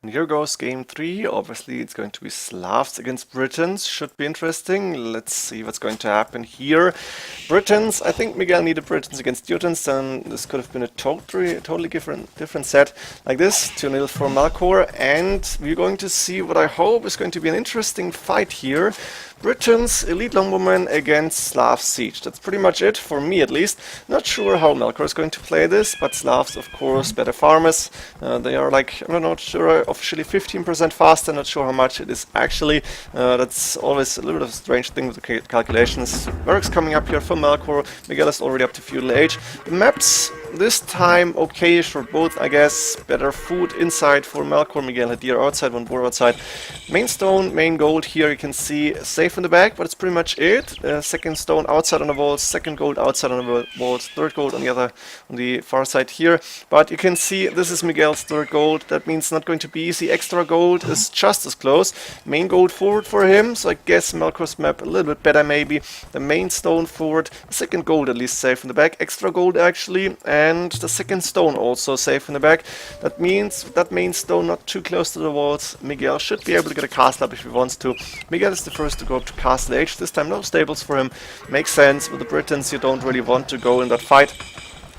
And here goes game 3. Obviously, it's going to be Slavs against Britons. Should be interesting. Let's see what's going to happen here. Britons, I think Miguel needed Britons against Teutons, then this could have been a totally different set like this. 2-0 for Melkor, and we're going to see what I hope is going to be an interesting fight here. Britons, Elite Longbowmen against Slav Siege. That's pretty much it, for me at least. Not sure how Melkor is going to play this, but Slavs, of course, better farmers. They are like, I'm not sure, officially 15% faster, not sure how much it is actually. That's always a little bit of a strange thing with the calculations. Mercs coming up here for Melkor. Miguel is already up to Feudal Age. The maps, this time, okay-ish for both, I guess. Better food inside for Melkor. Miguel had deer outside, one boar outside. Main stone, main gold here, you can see safe in the back, but it's pretty much it. Second stone outside on the walls, second gold outside on the walls, third gold on the far side here. But you can see this is Miguel's third gold. That means not going to be easy. Extra gold is just as close. Main gold forward for him, so I guess Melkor's map a little bit better maybe. The main stone forward, second gold at least safe in the back. Extra gold actually, and the second stone also safe in the back. That means that main stone not too close to the walls. Miguel should be able to get a castle up if he wants to. Miguel is the first to go up to Castle Age. This time no stables for him. Makes sense. With the Britons you don't really want to go in that fight.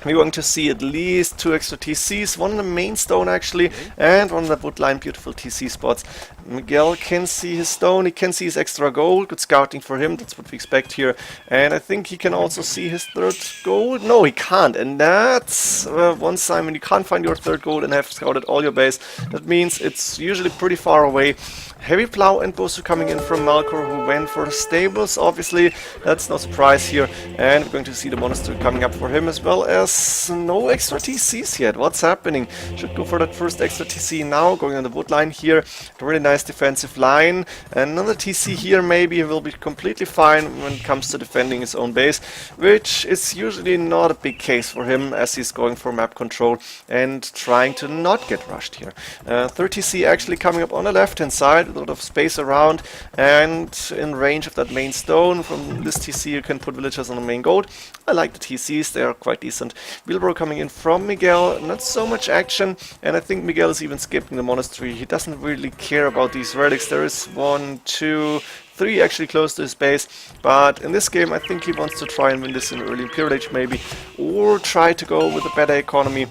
We're going to see at least 2 extra TCs, one on the main stone actually, and one on the woodline, beautiful TC spots. Miguel can see his stone, he can see his extra gold, good scouting for him, that's what we expect here. And I think he can also see his third gold. No, he can't, and that's one sign when you can't find your third gold and have scouted all your base. That means it's usually pretty far away. Heavy Plow and Bosu coming in from Melkor, who went for the stables, obviously, that's no surprise here. And we're going to see the monastery coming up for him, as well as no extra TCs yet. What's happening? Should go for that first extra TC now, going on the wood line here. A really nice defensive line. And another TC here, maybe he will be completely fine when it comes to defending his own base, which is usually not a big case for him, as he's going for map control and trying to not get rushed here. Third TC actually coming up on the left hand side, a lot of space around and in range of that main stone. From this TC you can put villagers on the main gold. I like the TCs, they are quite decent. Wheelbarrow coming in from Miguel, not so much action, and I think Miguel is even skipping the monastery. He doesn't really care about these relics. There is 1, 2, 3 actually close to his base, but in this game I think he wants to try and win this in early Imperial Age maybe, or try to go with a better economy.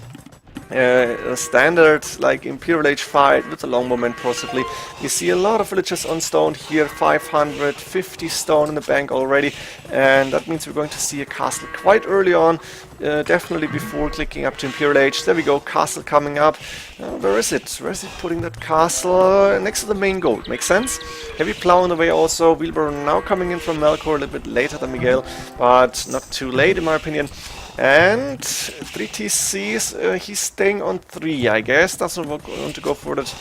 A standard like Imperial Age fight with a longbowman possibly. You see a lot of villagers on stone here, 550 stone in the bank already, and that means we're going to see a castle quite early on, definitely before clicking up to Imperial Age. There we go, castle coming up. Where is it? Where is it putting that castle? Next to the main gold, makes sense. Heavy Plow on the way also. Wheelbarrow now coming in from Melkor, a little bit later than Miguel, but not too late in my opinion. And 3 TCs, he's staying on 3, I guess. Doesn't want to go for that a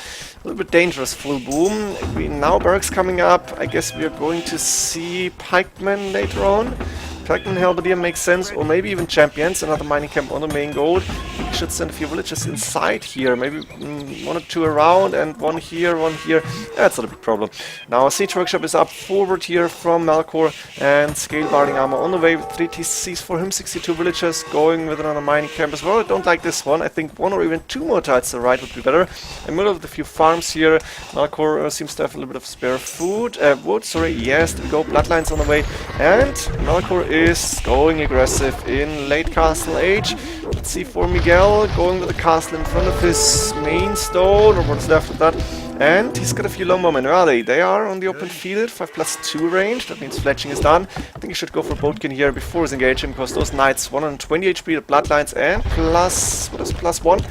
little bit dangerous full boom. Now barracks coming up. I guess we are going to see pikemen later on. Pikemen Halberdier makes sense, or maybe even champions. Another mining camp on the main gold. We should send a few villagers inside here. Maybe 1 or 2 around, and 1 here, 1 here. That's not a big problem. Now a siege workshop is up forward here from Melkor, and scale barding armor on the way with 3 TCs for him. 62 villagers going with another mining camp as well. I don't like this one. I think 1 or even 2 more tides to the right would be better. In the middle of the few farms here, Melkor seems to have a little bit of spare food. Wood, sorry, yes, there we go. Bloodlines on the way, and Melkor is going aggressive in late Castle Age. Let's see for Miguel, going with the castle in front of his main stone, or what's left of that. And he's got a few longbowmen. Where are they? They are on the open field, 5+2 range. That means fletching is done. I think he should go for Boatkin here before he's engaging, because those knights 120 HP, the bloodlines, and plus, what is +1?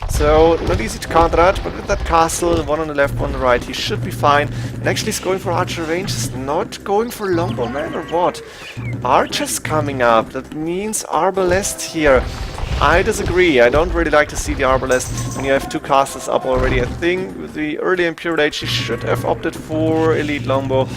So, not easy to counter that, but with that castle, 1 on the left, 1 on the right, he should be fine. And actually he's going for archer range, he's not going for longbowman, or what? Archer's coming up, that means arbalest here. I disagree, I don't really like to see the arbalest when you have 2 castles up already. I think with the early Imperial Age he should have opted for elite longbow.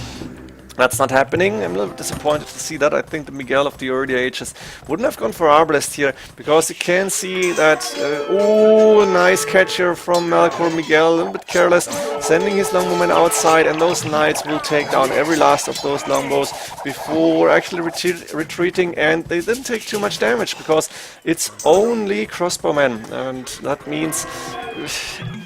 That's not happening. I'm a little disappointed to see that. I think the Miguel of the early ages wouldn't have gone for Arbalest here, because you can see that, oh, nice catch here from Melkor. Miguel, a little bit careless. sending his longbowmen outside, and those knights will take down every last of those longbows before actually retreating, and they didn't take too much damage because it's only crossbowmen, and that means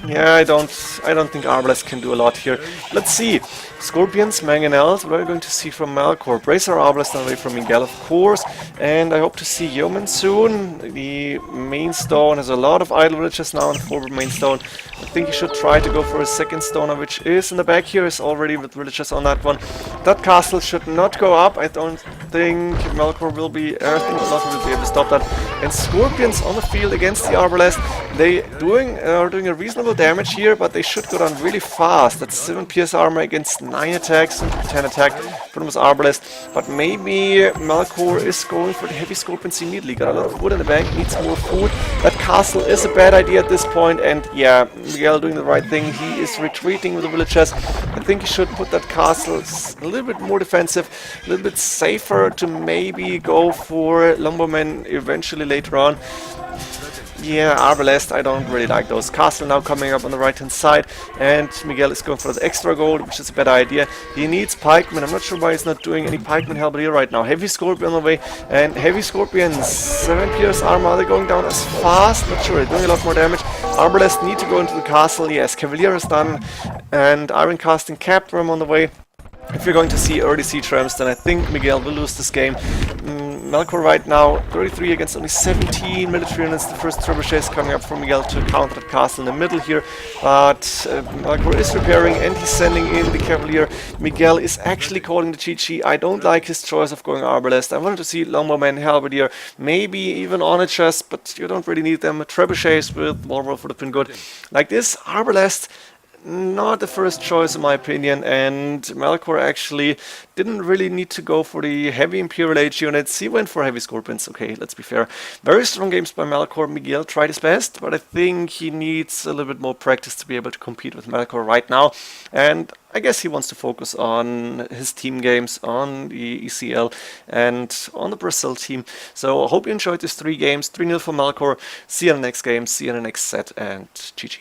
yeah, I don't think Arbalest can do a lot here. Let's see. Scorpions, Mangonels, what are we going to see from Melkor? Bracer Arbalest away from Miguel, of course, and I hope to see Yeoman soon. The main stone has a lot of idle villages now on the forward main stone. I think he should try to go for a second stone, which is in the back here, is already with villages on that one. That castle should not go up. I don't think Melkor will be, I think Melkor will be able to stop that. And Scorpions on the field against the Arbalest, they are doing a reasonable damage here, but they should go down really fast. That's 7 PS armor against 9 attacks, 10 attack from this Arbalest. But maybe Melkor is going for the heavy Scorpions immediately. Got a lot of wood in the bank, needs more food. That castle is a bad idea at this point, and yeah, Miguel doing the right thing. He is retreating with the villagers. I think he should put that castle a little bit more defensive, a little bit safer to maybe go for Longbowmen eventually later on. Yeah, Arbalest, I don't really like those. Castle now coming up on the right-hand side, and Miguel is going for the extra gold, which is a bad idea. He needs pikemen. I'm not sure why he's not doing any pikemen halberdier right now. Heavy Scorpion on the way, and Heavy Scorpions, 7 pierce armor. Are they going down as fast? Not sure. They're doing a lot more damage. Arbalest need to go into the castle. Yes, Cavalier is done, and Iron Casting Capram on the way. If you're going to see early siege rams, then I think Miguel will lose this game. Melkor right now, 33 against only 17 military units. The first trebuchets coming up from Miguel to counter that castle in the middle here. But Melkor is repairing, and he's sending in the Cavalier. Miguel is actually calling the GG. I don't like his choice of going Arbalest. I wanted to see Longbowmen, Halberdier, maybe even Onagers, but you don't really need them. Trebuchets with Warwolf would have been good. Like this, Arbalest, not the first choice in my opinion, and Melkor actually didn't really need to go for the heavy Imperial Age units. He went for heavy Scorpions, okay, let's be fair. Very strong games by Melkor. Miguel tried his best, but I think he needs a little bit more practice to be able to compete with Melkor right now, and I guess he wants to focus on his team games, on the ECL and on the Brazil team. So I hope you enjoyed these 3 games, 3-0 for Melkor. See you in the next game, see you in the next set, and GG.